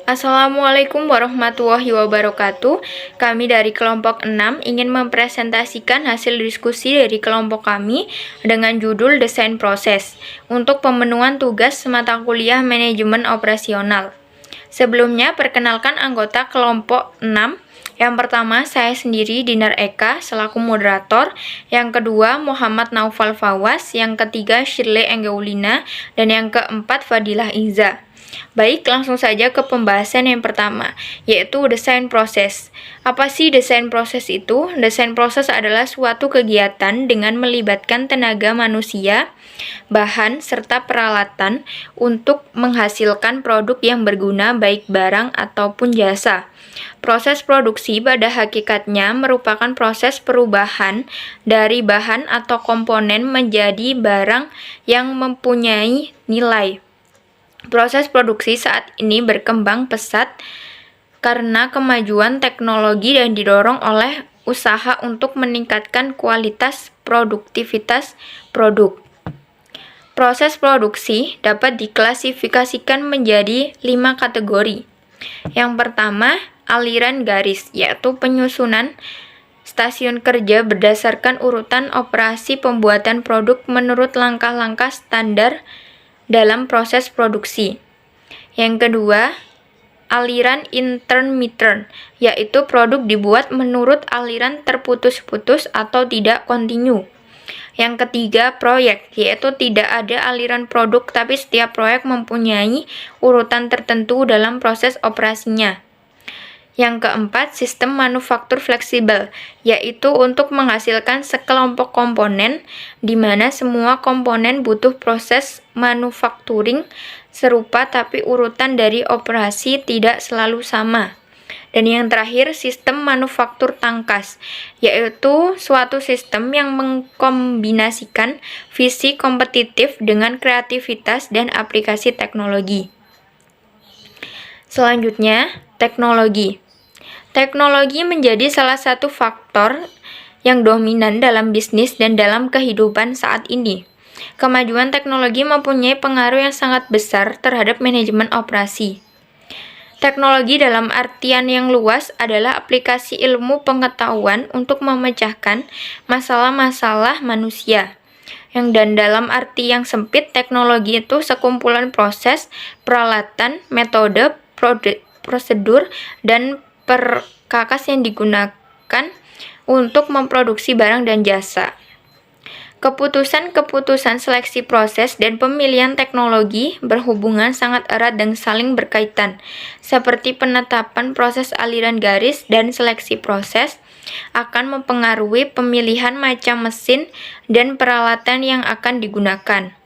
Assalamualaikum warahmatullahi wabarakatuh. Kami dari kelompok 6 ingin mempresentasikan hasil diskusi dari kelompok kami dengan judul Desain Proses untuk pemenuhan tugas semata kuliah Manajemen Operasional. Sebelumnya, perkenalkan anggota kelompok 6. Yang pertama, saya sendiri, Dinar Eka, selaku moderator. Yang kedua, Muhammad Naufal Fawaz. Yang ketiga, Shirley Enggaulina. Dan yang keempat, Fadilah Iza. Baik, langsung saja ke pembahasan yang pertama, yaitu desain proses. Apa sih desain proses itu? Desain proses adalah suatu kegiatan dengan melibatkan tenaga manusia, bahan, serta peralatan untuk menghasilkan produk yang berguna baik barang ataupun jasa. Proses produksi pada hakikatnya merupakan proses perubahan dari bahan atau komponen menjadi barang yang mempunyai nilai. Proses produksi saat ini berkembang pesat karena kemajuan teknologi dan didorong oleh usaha untuk meningkatkan kualitas produktivitas produk. Proses produksi dapat diklasifikasikan menjadi 5 kategori. Yang pertama, aliran garis, yaitu penyusunan stasiun kerja berdasarkan urutan operasi pembuatan produk menurut langkah-langkah standar dalam proses produksi. Yang kedua, aliran intermittent, yaitu produk dibuat menurut aliran terputus-putus atau tidak kontinu. Yang ketiga, proyek, yaitu tidak ada aliran produk tapi setiap proyek mempunyai urutan tertentu dalam proses operasinya. Yang keempat, sistem manufaktur fleksibel, yaitu untuk menghasilkan sekelompok komponen di mana semua komponen butuh proses manufacturing serupa tapi urutan dari operasi tidak selalu sama. Dan yang terakhir, sistem manufaktur tangkas, yaitu suatu sistem yang mengkombinasikan visi kompetitif dengan kreativitas dan aplikasi teknologi. Selanjutnya, teknologi. Teknologi menjadi salah satu faktor yang dominan dalam bisnis dan dalam kehidupan saat ini. Kemajuan teknologi mempunyai pengaruh yang sangat besar terhadap manajemen operasi. Teknologi dalam artian yang luas adalah aplikasi ilmu pengetahuan untuk memecahkan masalah-masalah manusia. Dan dalam arti yang sempit, teknologi itu sekumpulan proses, peralatan, metode, prosedur, dan perkakas yang digunakan untuk memproduksi barang dan jasa. Keputusan-keputusan seleksi proses dan pemilihan teknologi berhubungan sangat erat dan saling berkaitan, seperti penetapan proses aliran garis dan seleksi proses akan mempengaruhi pemilihan macam mesin dan peralatan yang akan digunakan.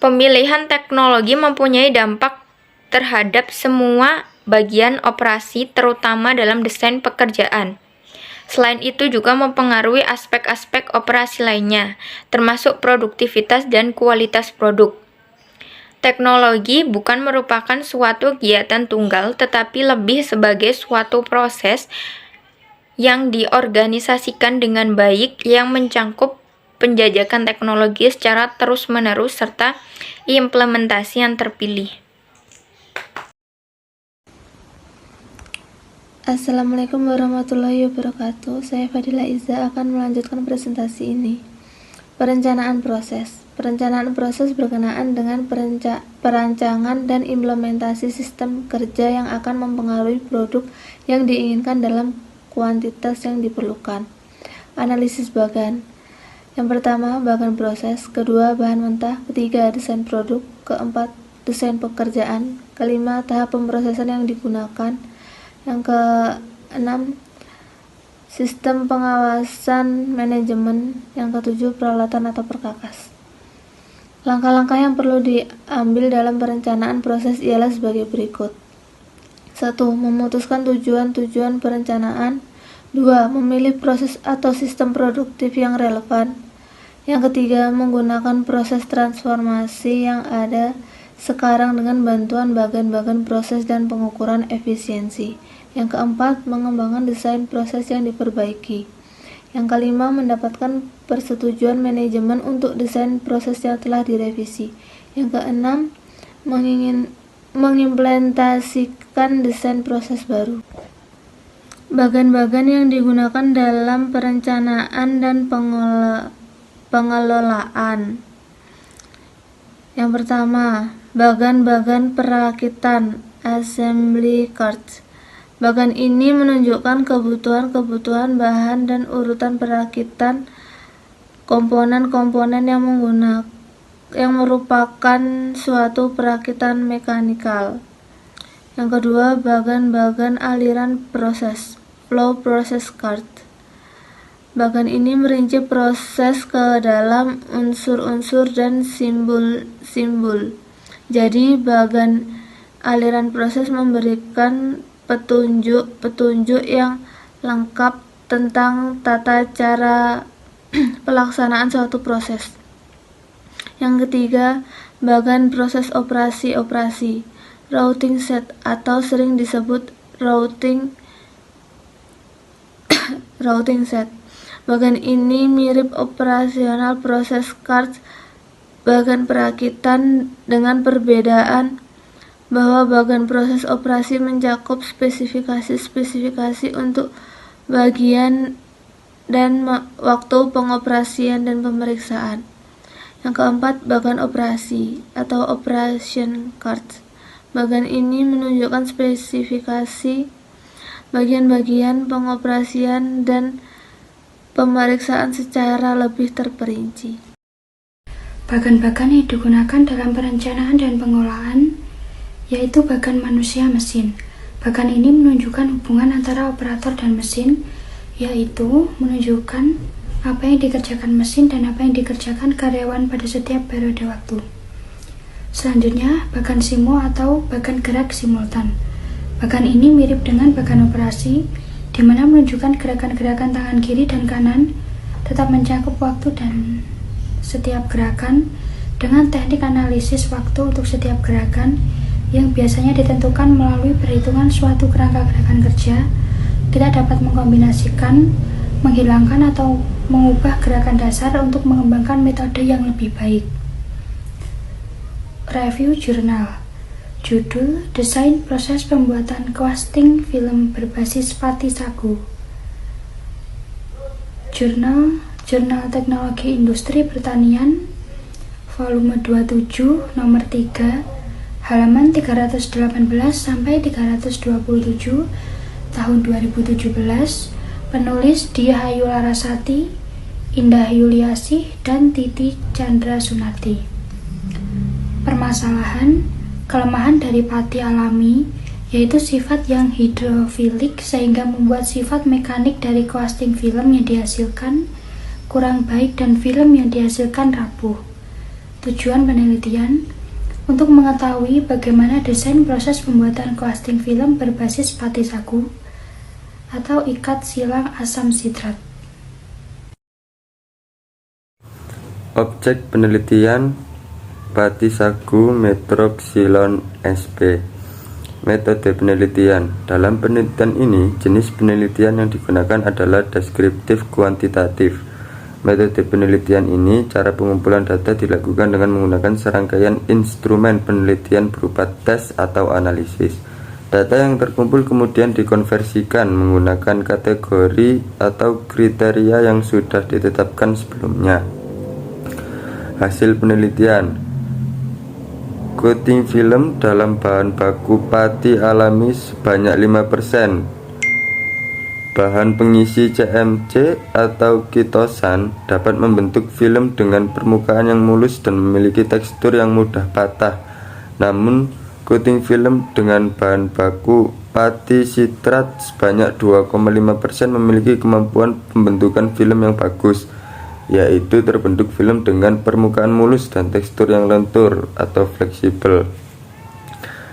Pemilihan teknologi mempunyai dampak terhadap semua bagian operasi, terutama dalam desain pekerjaan. Selain itu juga mempengaruhi aspek-aspek operasi lainnya, termasuk produktivitas dan kualitas produk. Teknologi bukan merupakan suatu kegiatan tunggal, tetapi lebih sebagai suatu proses yang diorganisasikan dengan baik yang mencangkup penjajakan teknologi secara terus-menerus serta implementasi yang terpilih. Assalamualaikum warahmatullahi wabarakatuh. Saya Fadilah Iza akan melanjutkan presentasi ini. Perencanaan proses. Perencanaan proses berkenaan dengan perancangan dan implementasi sistem kerja yang akan mempengaruhi produk yang diinginkan dalam kuantitas yang diperlukan. Analisis bagan. Yang pertama, bagan proses. Kedua, bahan mentah. Ketiga, desain produk. Keempat, desain pekerjaan. Kelima, tahap pemrosesan yang digunakan. Yang keenam, sistem pengawasan manajemen. Yang ketujuh, peralatan atau perkakas. Langkah-langkah yang perlu diambil dalam perencanaan proses ialah sebagai berikut. 1. Memutuskan tujuan-tujuan perencanaan. 2. Memilih proses atau sistem produktif yang relevan. Yang ketiga, menggunakan proses transformasi yang ada sekarang dengan bantuan bagan-bagan proses dan pengukuran efisiensi. Yang keempat, mengembangkan desain proses yang diperbaiki. Yang kelima, mendapatkan persetujuan manajemen untuk desain proses yang telah direvisi. Yang keenam, mengimplementasikan desain proses baru. Bagan-bagan yang digunakan dalam perencanaan dan pengelolaan. Yang pertama, bagan-bagan perakitan assembly cards. Bagan ini menunjukkan kebutuhan bahan dan urutan perakitan komponen-komponen yang merupakan suatu perakitan mekanikal. Yang kedua, bagan-bagan aliran proses, flow process card. Bagan ini merinci proses ke dalam unsur-unsur dan simbol-simbol. Jadi, bagan aliran proses memberikan petunjuk yang lengkap tentang tata cara pelaksanaan suatu proses. Yang ketiga, bagan proses operasi, routing set atau sering disebut routing set. Bagan ini mirip operasional proses cards bagan perakitan dengan perbedaan bahwa bagan proses operasi mencakup spesifikasi untuk bagian dan waktu pengoperasian dan pemeriksaan. Yang keempat, bagan operasi atau operation cards. Bagan ini menunjukkan spesifikasi bagian-bagian pengoperasian dan pemeriksaan secara lebih terperinci. Bagan-bagan yang digunakan dalam perencanaan dan pengolahan yaitu bagan manusia mesin. Bagan ini menunjukkan hubungan antara operator dan mesin, yaitu menunjukkan apa yang dikerjakan mesin dan apa yang dikerjakan karyawan pada setiap periode waktu. Selanjutnya, bagan simo atau bagan gerak simultan. Bagan ini mirip dengan bagan operasi, di mana menunjukkan gerakan-gerakan tangan kiri dan kanan, tetap mencakup waktu dan setiap gerakan dengan teknik analisis waktu untuk setiap gerakan yang biasanya ditentukan melalui perhitungan suatu kerangka gerakan kerja. Kita dapat mengkombinasikan, menghilangkan atau mengubah gerakan dasar untuk mengembangkan metode yang lebih baik. Review jurnal. Judul: Desain proses pembuatan casting film berbasis Fatih Sagu. Jurnal Teknologi Industri Pertanian, volume 27, nomor 3, halaman 318 sampai 327, tahun 2017. Penulis Diah Ayu Larasati, Indah Yuliasih, dan Titi Chandra Sunarti. Permasalahan, kelemahan dari pati alami, yaitu sifat yang hidrofilik sehingga membuat sifat mekanik dari casting film yang dihasilkan kurang baik dan film yang dihasilkan rapuh. Tujuan penelitian untuk mengetahui bagaimana desain proses pembuatan casting film berbasis pati sagu atau ikat silang asam sitrat. Objek penelitian Pati sagu metroxylon sp. Metode penelitian. Dalam penelitian ini, jenis penelitian yang digunakan adalah deskriptif kuantitatif. Metode penelitian ini, cara pengumpulan data dilakukan dengan menggunakan serangkaian instrumen penelitian berupa tes atau analisis. Data yang terkumpul kemudian dikonversikan menggunakan kategori atau kriteria yang sudah ditetapkan sebelumnya. Hasil penelitian: coating film dalam bahan baku pati alami sebanyak 5%. Bahan pengisi CMC atau kitosan dapat membentuk film dengan permukaan yang mulus dan memiliki tekstur yang mudah patah. Namun, coating film dengan bahan baku pati sitrat sebanyak 2,5% memiliki kemampuan pembentukan film yang bagus, yaitu terbentuk film dengan permukaan mulus dan tekstur yang lentur atau fleksibel.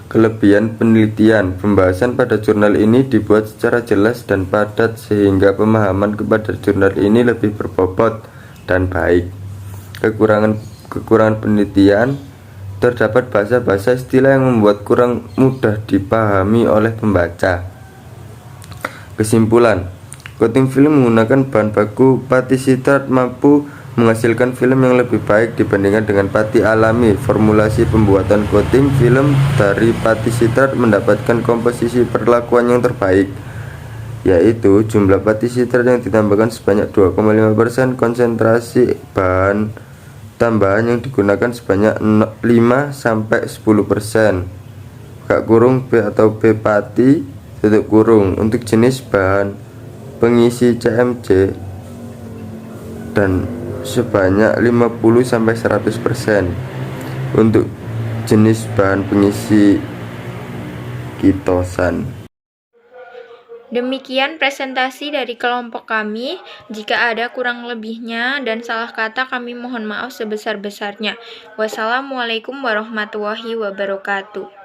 Kelebihan penelitian. Pembahasan pada jurnal ini dibuat secara jelas dan padat sehingga pemahaman kepada jurnal ini lebih berbobot dan baik. Kekurangan penelitian. Terdapat bahasa-bahasa istilah yang membuat kurang mudah dipahami oleh pembaca. Kesimpulan: coating film menggunakan bahan baku pati sitrat mampu menghasilkan film yang lebih baik dibandingkan dengan pati alami. Formulasi pembuatan coating film dari pati sitrat mendapatkan komposisi perlakuan yang terbaik, yaitu jumlah pati sitrat yang ditambahkan sebanyak 2,5%, konsentrasi bahan tambahan yang digunakan sebanyak 5-10%, B atau B pati (untuk jenis bahan pengisi CMC) dan sebanyak 50-100% untuk jenis bahan pengisi kitosan. Demikian presentasi dari kelompok kami. Jika ada kurang lebihnya dan salah kata, kami mohon maaf sebesar-besarnya. Wassalamualaikum warahmatullahi wabarakatuh.